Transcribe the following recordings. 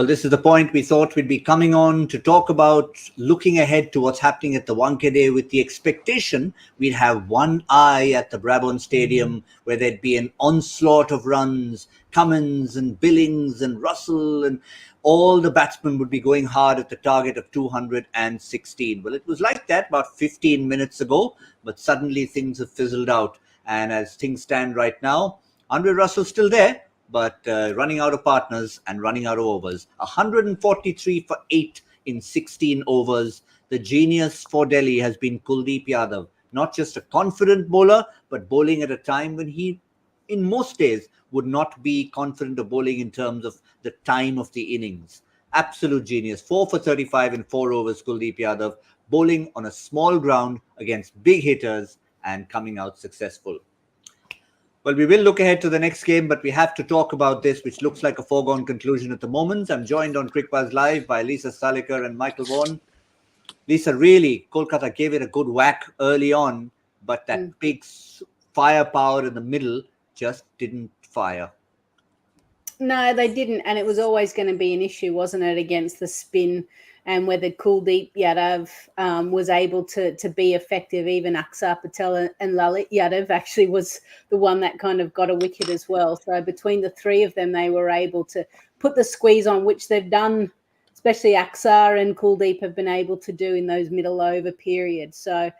Well, this is the point we thought we'd be coming on to talk about, looking ahead to what's happening at the Wankhede, with the expectation we'd have one eye at the Brabant Stadium, where there'd be an onslaught of runs. Cummins and Billings and Russell and all the batsmen would be going hard at the target of 216. Well, it was like that about 15 minutes ago, but suddenly things have fizzled out. And as things stand right now, Andre Russell's still there, but running out of partners and running out of overs. 143 for 8 in 16 overs. The genius for Delhi has been Kuldeep Yadav. Not just a confident bowler, but bowling at a time when he, in most days, would not be confident of bowling in terms of the time of the innings. Absolute genius. 4 for 35 in 4 overs, Kuldeep Yadav, bowling on a small ground against big hitters and coming out successful. Well, we will look ahead to the next game, but we have to talk about this, which looks like a foregone conclusion at the moment. I'm joined on Cricbuzz Live by Lisa Sthalekar and Michael Vaughan. Lisa, really, Kolkata gave it a good whack early on, but that big firepower in the middle just didn't fire. No, they didn't, and it was always going to be an issue, wasn't it, against the spin and whether Kuldeep Yadav was able to be effective. Even Akshar Patel and Lalit Yadav actually was the one that kind of got a wicket as well. So between the three of them, they were able to put the squeeze on, which they've done, especially Akshar and Kuldeep have been able to do in those middle over periods. So,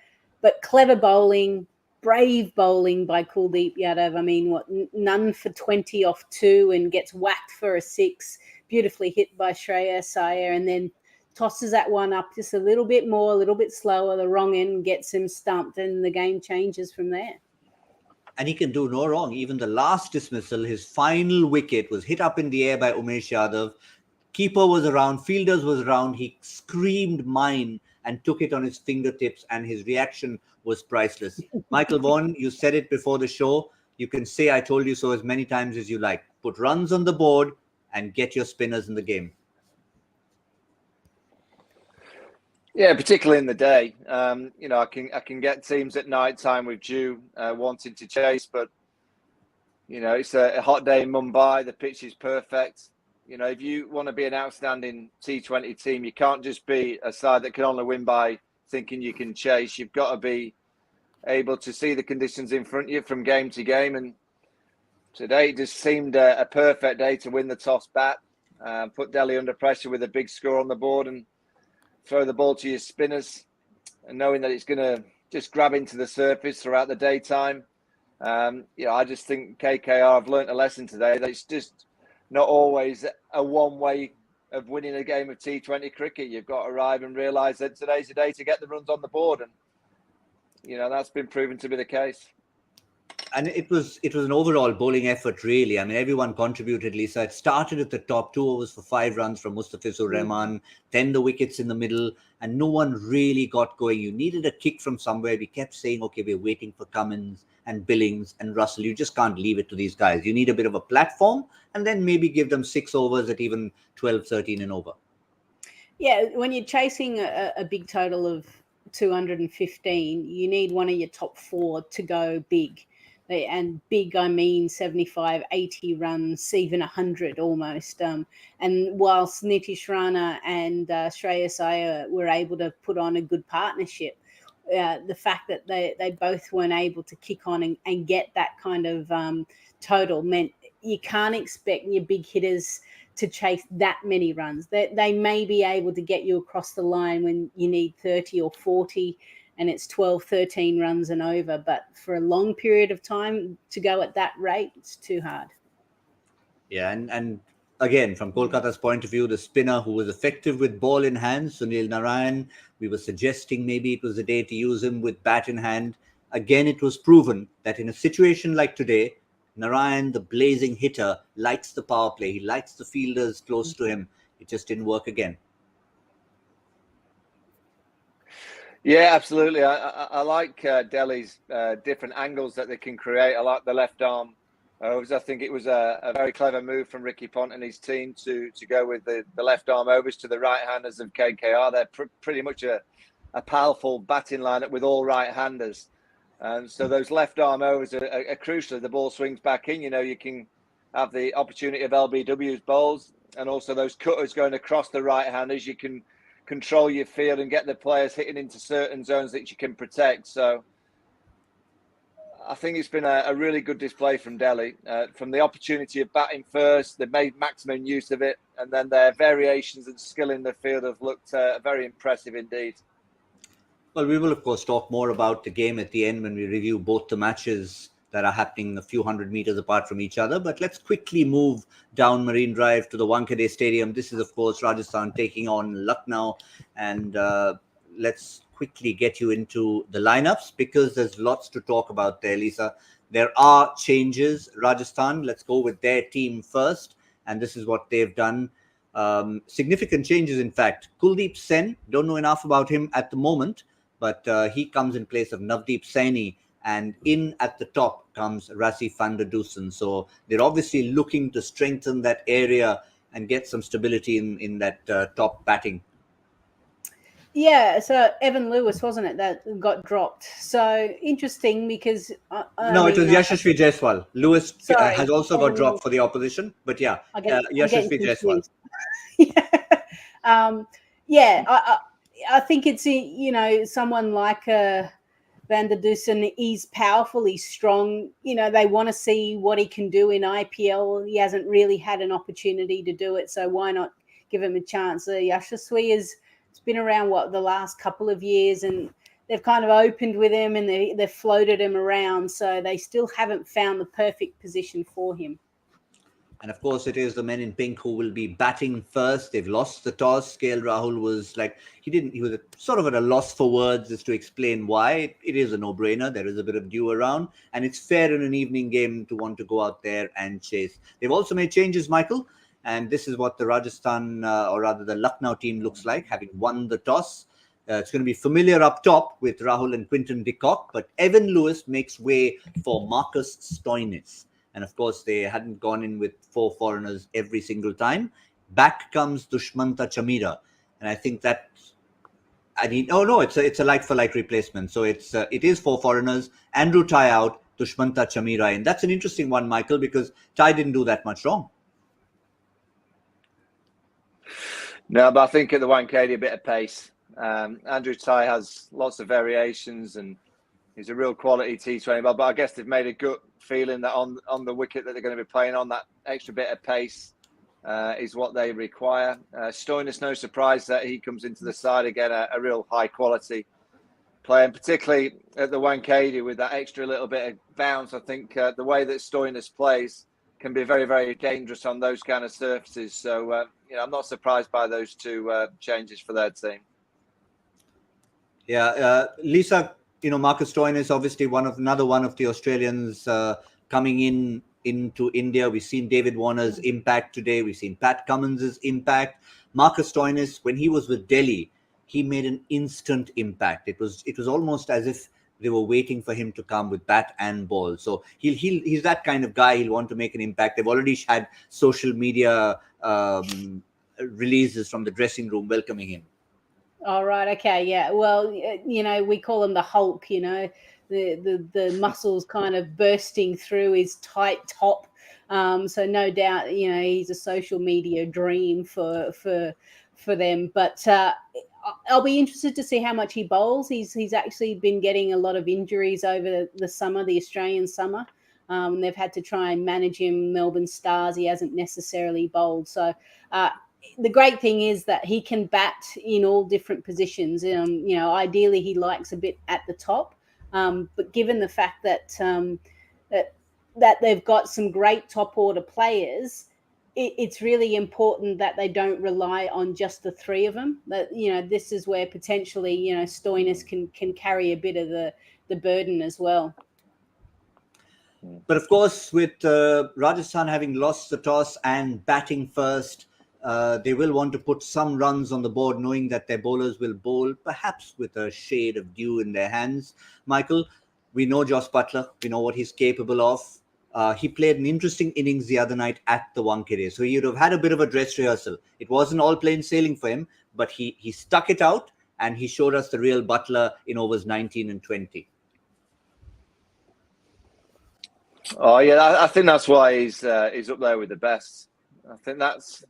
but clever bowling, brave bowling by Kuldeep Yadav. I mean, none for 20 off 2 and gets whacked for a 6. Beautifully hit by ShreyasIyer, and then tosses that one up just a little bit more, a little bit slower, the wrong end gets him stumped, and the game changes from there. And he can do no wrong. Even the last dismissal, his final wicket was hit up in the air by Umesh Yadav. Keeper was around, fielders was around. He screamed mine and took it on his fingertips, and his reaction was priceless. Michael Vaughan, you said it before the show. You can say I told you so as many times as you like. Put runs on the board and get your spinners in the game. Yeah, particularly in the day. I can get teams at night time with Dew wanting to chase, but it's a hot day in Mumbai. The pitch is perfect. If you want to be an outstanding T20 team, you can't just be a side that can only win by thinking you can chase. You've got to be able to see the conditions in front of you from game to game. And today it just seemed a perfect day to win the toss bat, put Delhi under pressure with a big score on the board, and throw the ball to your spinners, and knowing that it's going to just grab into the surface throughout the daytime. I just think KKR have learnt a lesson today that it's just not always a one-way of winning a game of T20 cricket. You've got to arrive and realise that today's the day to get the runs on the board, and that's been proven to be the case. And it was an overall bowling effort, really. I mean, everyone contributed, Lisa. It started at the top, 2 overs for 5 runs from Mustafizur Rahman, then the wickets in the middle, and no one really got going. You needed a kick from somewhere. We kept saying, okay, we're waiting for Cummins and Billings and Russell. You just can't leave it to these guys. You need a bit of a platform, and then maybe give them 6 overs at even 12, 13 and over. Yeah, when you're chasing a big total of 215, you need one of your top 4 to go big. And big, I mean 75, 80 runs, even 100 almost. And whilst Nitish Rana and ShreyasIyer were able to put on a good partnership, the fact that they both weren't able to kick on and get that kind of total meant you can't expect your big hitters to chase that many runs. They may be able to get you across the line when you need 30 or 40 and it's 12, 13 runs and over. But for a long period of time to go at that rate, it's too hard. Yeah, and again, from Kolkata's point of view, the spinner who was effective with ball in hand, Sunil Narayan, we were suggesting maybe it was the day to use him with bat in hand. Again, it was proven that in a situation like today, Narayan, the blazing hitter, likes the power play. He likes the fielders close to him. It just didn't work again. Yeah, absolutely. I like Delhi's different angles that they can create. I like the left arm overs. I think it was a very clever move from Ricky Pont and his team to go with the left arm overs to the right-handers of KKR. They're pretty much a powerful batting lineup with all right-handers. And so those left arm overs are crucial. The ball swings back in. You can have the opportunity of LBW's bowls. and also those cutters going across the right-handers, you can control your field and get the players hitting into certain zones that you can protect. So I think it's been a really good display from Delhi. From the opportunity of batting first, they've made maximum use of it, and then their variations and skill in the field have looked very impressive indeed. Well, we will, of course, talk more about the game at the end when we review both the matches that are happening a few hundred meters apart from each other. But let's quickly move down Marine Drive to the Wankhede Stadium. This is, of course, Rajasthan taking on Lucknow. And let's quickly get you into the lineups because there's lots to talk about there, Lisa. There are changes. Rajasthan, let's go with their team first. And this is what they've done. Significant changes, in fact. Kuldeep Sen, don't know enough about him at the moment, but he comes in place of Navdeep Saini. And in at the top comes Rassi van der Dusen. So they're obviously looking to strengthen that area and get some stability in that top batting. Yeah, so Evan Lewis, wasn't it, that got dropped? So interesting because... No, it was Yashasvi Jaiswal. Lewis has also got dropped for the opposition. But yeah, Yashasvi Jaiswal. I think it's, someone like... Van der Dusen, he's powerful, he's strong. They want to see what he can do in IPL. He hasn't really had an opportunity to do it, so why not give him a chance? Yashasvi it's been around, the last couple of years, and they've kind of opened with him and they've floated him around, so they still haven't found the perfect position for him. And of course, it is the men in pink who will be batting first. They've lost the toss. KL Rahul was he was sort of at a loss for words as to explain why. It is a no-brainer. There is a bit of dew around, and it's fair in an evening game to want to go out there and chase. They've also made changes, Michael, and this is what the Rajasthan, or rather the Lucknow team looks like, having won the toss. It's going to be familiar up top with Rahul and Quinton de Kock, but Evan Lewis makes way for Marcus Stoinis. And of course, they hadn't gone in with 4 foreigners every single time. Back comes Dushmanta Chamira. And I think that it's a like-for-like replacement. So it is 4 foreigners, Andrew Tye out, Dushmanta Chamira in. That's an interesting one, Michael, because Tye didn't do that much wrong. No, but I think at the Wankhede, a bit of pace. Andrew Tye has lots of variations and he's a real quality T20 ball, but I guess they've made a good feeling that on the wicket that they're going to be playing on, that extra bit of pace is what they require. Stoinis, no surprise that he comes into the side again, a real high quality player, and particularly at the Wankhede with that extra little bit of bounce. I think the way that Stoinis plays can be very, very dangerous on those kind of surfaces. So, I'm not surprised by those 2 changes for their team. Yeah, Lisa, Marcus Stoinis, obviously another one of the Australians coming into India. We've seen David Warner's impact today. We've seen Pat Cummins's impact. Marcus Stoinis, when he was with Delhi, he made an instant impact. It was almost as if they were waiting for him to come with bat and ball. So he's that kind of guy. He'll want to make an impact. They've already had social media releases from the dressing room welcoming him. All right. Okay. Yeah. Well, we call him the Hulk, the muscles kind of bursting through his tight top. So no doubt, he's a social media dream for them. But I'll be interested to see how much he bowls. He's actually been getting a lot of injuries over the summer, the Australian summer. They've had to try and manage him. Melbourne Stars, he hasn't necessarily bowled. So the great thing is that he can bat in all different positions. Ideally he likes a bit at the top. But given the fact that that they've got some great top order players, it's really important that they don't rely on just the 3 of them. That this is where potentially Stoinis can carry a bit of the burden as well. But of course, with Rajasthan having lost the toss and batting first, they will want to put some runs on the board, knowing that their bowlers will bowl perhaps with a shade of dew in their hands. Michael, we know Jos Buttler. We know what he's capable of. He played an interesting innings the other night at the Wankhede. So he would have had a bit of a dress rehearsal. It wasn't all plain sailing for him, but he stuck it out and he showed us the real Buttler in overs 19 and 20. Oh, yeah, I think that's why he's up there with the best. I think that's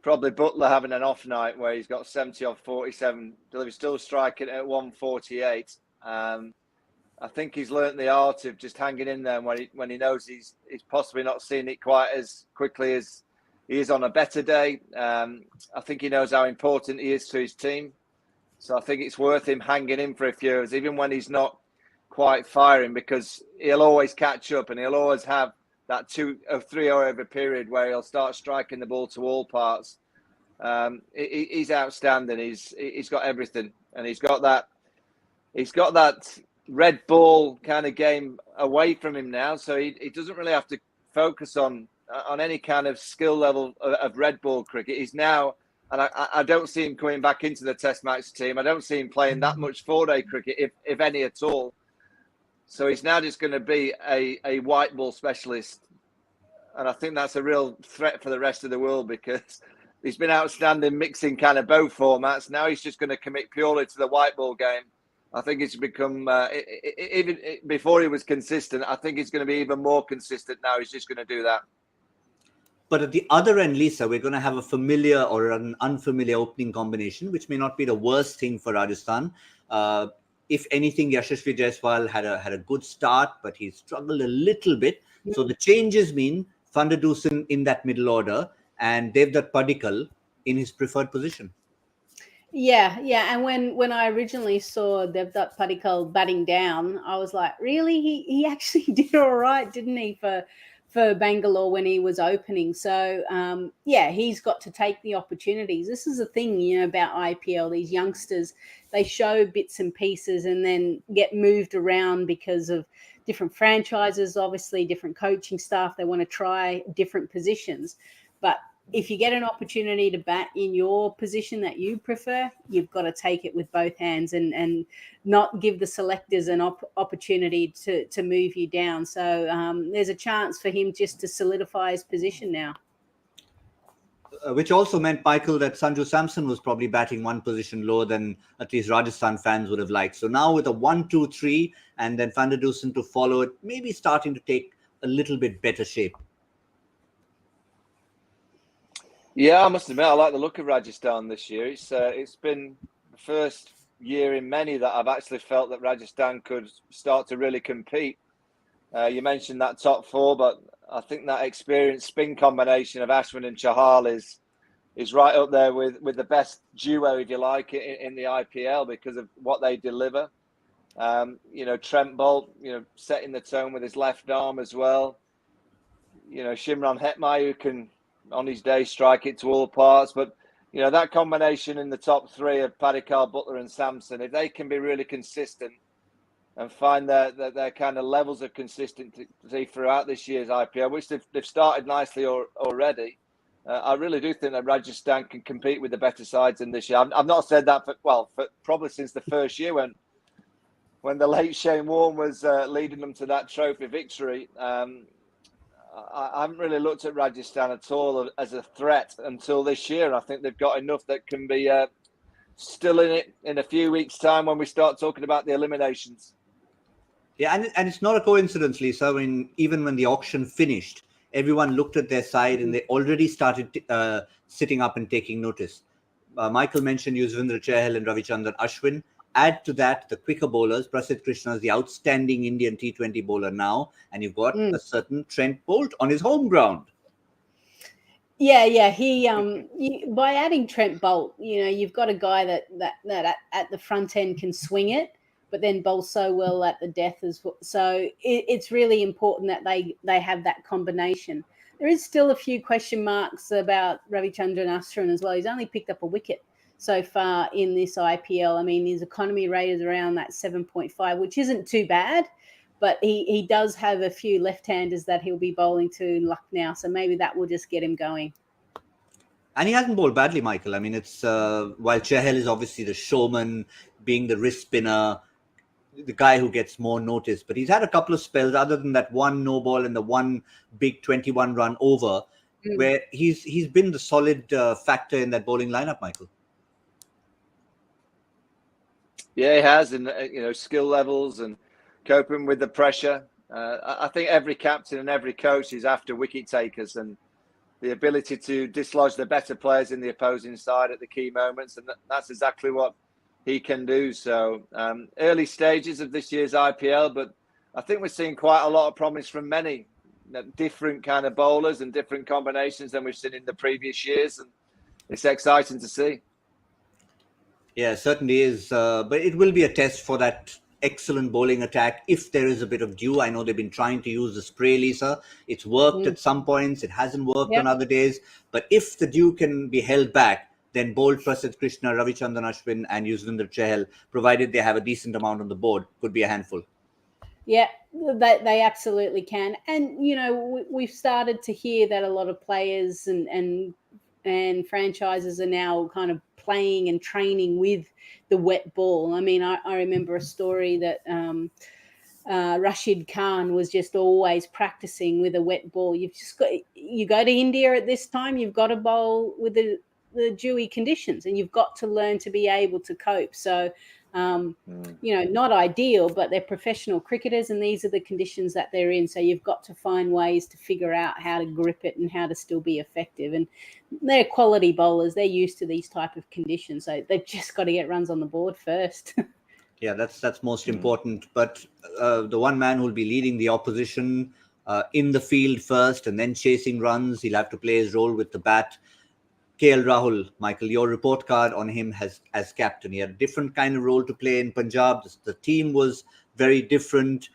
probably Butler having an off night where he's got 70 off 47, delivered, still striking at 148. I think he's learnt the art of just hanging in there when he knows he's possibly not seeing it quite as quickly as he is on a better day. I think he knows how important he is to his team. So I think it's worth him hanging in for a few hours, even when he's not quite firing, because he'll always catch up and he'll always have that 2 or 3 hour over period where he'll start striking the ball to all parts. He's outstanding. He's got everything, and he's got that red ball kind of game away from him now, so he doesn't really have to focus on any kind of skill level of red ball cricket. He's now, and I don't see him coming back into the Test match team. I don't see him playing that much 4-day cricket, if any at all. So he's now just going to be a white ball specialist, and I think that's a real threat for the rest of the world, because he's been outstanding mixing kind of both formats. Now he's just going to commit purely to the white ball game. I think it's become, even before he was consistent, I think he's going to be even more consistent now. He's just going to do that. But at the other end, Lisa, we're going to have a familiar or an unfamiliar opening combination, which may not be the worst thing for Rajasthan. If anything, Yashasvi Jaiswal had a good start, but he struggled a little bit. So the changes mean Van der Dusen in that middle order and Devdutt Padikkal in his preferred position. Yeah. And when I originally saw Devdutt Padikkal batting down, I was like, really? He actually did all right, didn't he, for Bangalore when he was opening? So, he's got to take the opportunities. This is the thing, about IPL. These youngsters, they show bits and pieces and then get moved around because of different franchises, obviously different coaching staff. They want to try different positions. But if you get an opportunity to bat in your position that you prefer, you've got to take it with both hands and not give the selectors an opportunity to move you down. So there's a chance for him just to solidify his position now. Which also meant, Michael, that Sanju Samson was probably batting one position lower than at least Rajasthan fans would have liked. So now with a 1-2-3 and then Van der Dusen to follow it, maybe starting to take a little bit better shape. Yeah, I must admit, I like the look of Rajasthan this year. It's been the first year in many that I've actually felt that Rajasthan could start to really compete. You mentioned that top four, but I think that experienced spin combination of Ashwin and Chahal is right up there with the best duo, if you like, in the IPL because of what they deliver. Trent Bolt, setting the tone with his left arm as well. Shimron Hetmai, who can, on his day, strike it to all parts. But, that combination in the top three of Padikkal, Butler and Samson, if they can be really consistent and find their kind of levels of consistency throughout this year's IPL, which they've started nicely already, I really do think that Rajasthan can compete with the better sides in this year. I've not said that for probably since the first year when the late Shane Warne was leading them to that trophy victory. I haven't really looked at Rajasthan at all as a threat until this year. I think they've got enough that can be still in it in a few weeks' time when we start talking about the eliminations. Yeah, and it's not a coincidence, Lisa. Even when the auction finished, everyone looked at their side and they already started sitting up and taking notice. Michael mentioned Yuzvendra Chahal and Ravichandran Ashwin. Add to that the quicker bowlers. Prasidh Krishna is the outstanding Indian T20 bowler now, and you've got a certain Trent Bolt on his home ground. Yeah. He by adding Trent Bolt, you've got a guy that at the front end can swing it, but then bowls so well at the death as well. So it's really important that they have that combination. There is still a few question marks about Ravichandran Ashwin as well. He's only picked up a wicket so far in this IPL. I mean, his economy rate is around that 7.5, which isn't too bad, but he does have a few left-handers that he'll be bowling to in Lucknow, so maybe that will just get him going. And he hasn't bowled badly, Michael. I mean, it's while Chahal is obviously the showman, being the wrist spinner, the guy who gets more notice, but he's had a couple of spells other than that one no ball and the one big 21-run over, where he's been the solid factor in that bowling lineup, Michael. Yeah, he has, and skill levels and coping with the pressure. I think every captain and every coach is after wicket takers, and the ability to dislodge the better players in the opposing side at the key moments, and that's exactly what he can do. So early stages of this year's IPL, but I think we're seeing quite a lot of promise from many different kind of bowlers and different combinations than we've seen in the previous years, and it's exciting to see. Yeah, it certainly is. But it will be a test for that excellent bowling attack if there is a bit of dew. I know they've been trying to use the spray, Lisa. It's worked at some points. It hasn't worked on other days. But if the dew can be held back, then bold Prasidh Krishna, Ravichandran Ashwin and Yuzvendra Chahal, provided they have a decent amount on the board, could be a handful. Yeah, they absolutely can. And, you know, we've started to hear that a lot of players and franchises are now kind of playing and training with the wet ball. I mean, I remember a story that Rashid Khan was just always practicing with a wet ball. You go to India at this time, you've got to bowl with the dewy conditions, and you've got to learn to be able to cope. So, you know, not ideal, but they're professional cricketers and these are the conditions that they're in. So you've got to find ways to figure out how to grip it and how to still be effective. And they're quality bowlers. They're used to these type of conditions. So they've just got to get runs on the board first. Yeah, that's most important. But the one man who will be leading the opposition in the field first and then chasing runs, he'll have to play his role with the bat. KL Rahul, Michael, your report card on him as captain. He had a different kind of role to play in Punjab. The team was very different.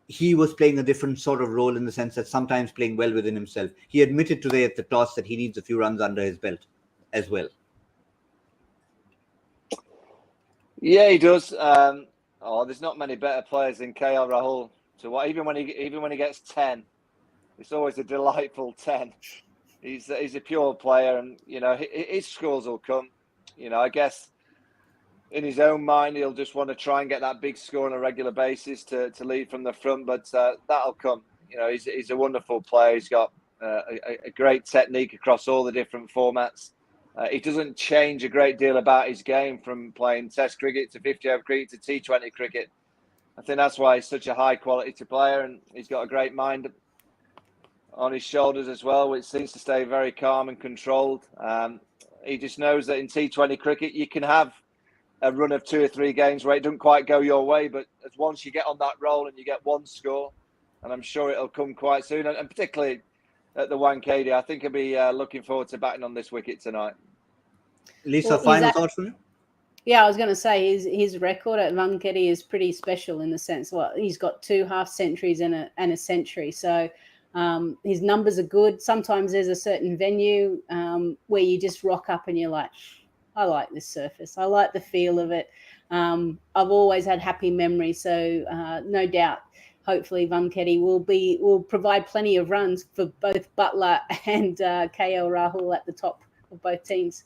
He was playing a different sort of role in the sense that sometimes playing well within himself. He admitted today at the toss that he needs a few runs under his belt as well. Yeah, he does. There's not many better players than KL Rahul. So even when he gets 10, it's always a delightful 10. He's a pure player, and you know his scores will come. You know, I guess in his own mind he'll just want to try and get that big score on a regular basis to lead from the front, but that'll come. You know, he's a wonderful player. He's got a great technique across all the different formats. He doesn't change a great deal about his game from playing Test cricket to 50-over cricket to T20 cricket. I think that's why he's such a high quality player, and he's got a great mind on his shoulders as well, which seems to stay very calm and controlled. He just knows that in T20 cricket, you can have a run of 2 or 3 games where it doesn't quite go your way, but once you get on that roll and you get one score, and I'm sure it'll come quite soon, and particularly at the Wankhede, I think he'll be looking forward to batting on this wicket tonight. Lisa, final thoughts from you? Yeah, I was going to say his record at Wankhede is pretty special in the sense, he's got 2 half centuries and a century, so his numbers are good. Sometimes there's a certain venue where you just rock up and you're like, I like this surface. I like the feel of it. I've always had happy memories. So no doubt, hopefully Wankhede will provide plenty of runs for both Butler and KL Rahul at the top of both teams.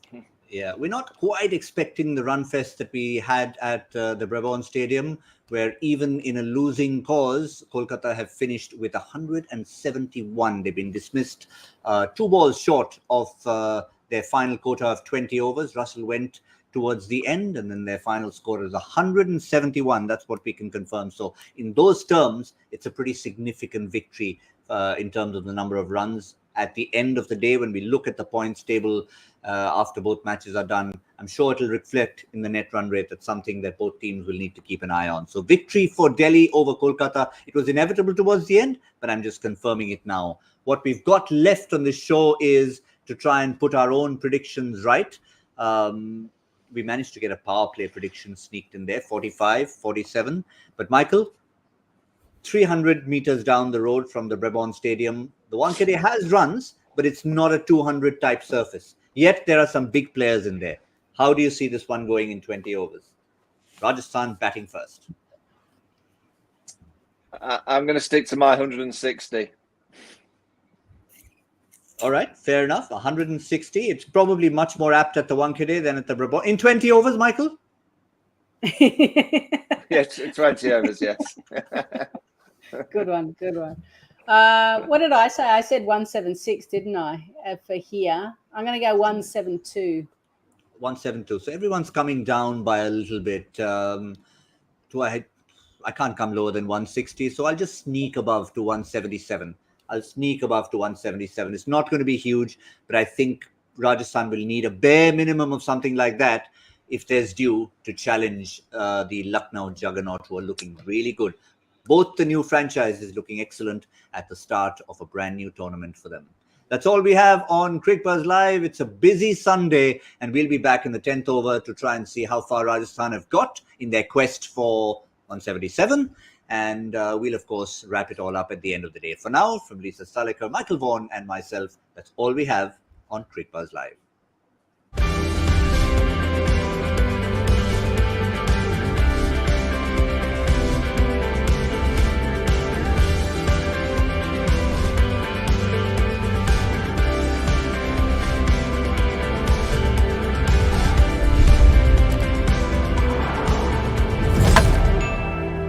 Yeah, we're not quite expecting the run fest that we had at the Brabourne Stadium, where even in a losing cause, Kolkata have finished with 171. They've been dismissed 2 balls short of their final quota of 20 overs. Russell went towards the end, and then their final score is 171. That's what we can confirm. So in those terms, it's a pretty significant victory in terms of the number of runs. At the end of the day, when we look at the points table after both matches are done, I'm sure it'll reflect in the net run rate. That's something that both teams will need to keep an eye on. So victory for Delhi over Kolkata. It was inevitable towards the end, but I'm just confirming it now. What we've got left on this show is to try and put our own predictions right. We managed to get a power play prediction sneaked in there, 45, 47. But Michael, 300 meters down the road from the Brabourne Stadium, the Wankhede has runs, but it's not a 200 type surface. Yet there are some big players in there. How do you see this one going in 20 overs? Rajasthan batting first. I'm going to stick to my 160. All right, fair enough. 160. It's probably much more apt at the Wankhede than at the Brabourne. In 20 overs, Michael? Yes, 20 overs, yes. Good one. What did I say? I said 176, didn't I? For here. I'm going to go 172. 172. So everyone's coming down by a little bit. I can't come lower than 160, so I'll just sneak above to 177. I'll sneak above to 177. It's not going to be huge, but I think Rajasthan will need a bare minimum of something like that if there's due to challenge the Lucknow juggernaut, who are looking really good. Both the new franchises looking excellent at the start of a brand new tournament for them. That's all we have on Cricbuzz Live. It's a busy Sunday, and we'll be back in the 10th over to try and see how far Rajasthan have got in their quest for 177. And we'll, of course, wrap it all up at the end of the day. For now, from Lisa Sthalekar, Michael Vaughan, and myself, that's all we have on Cricbuzz Live.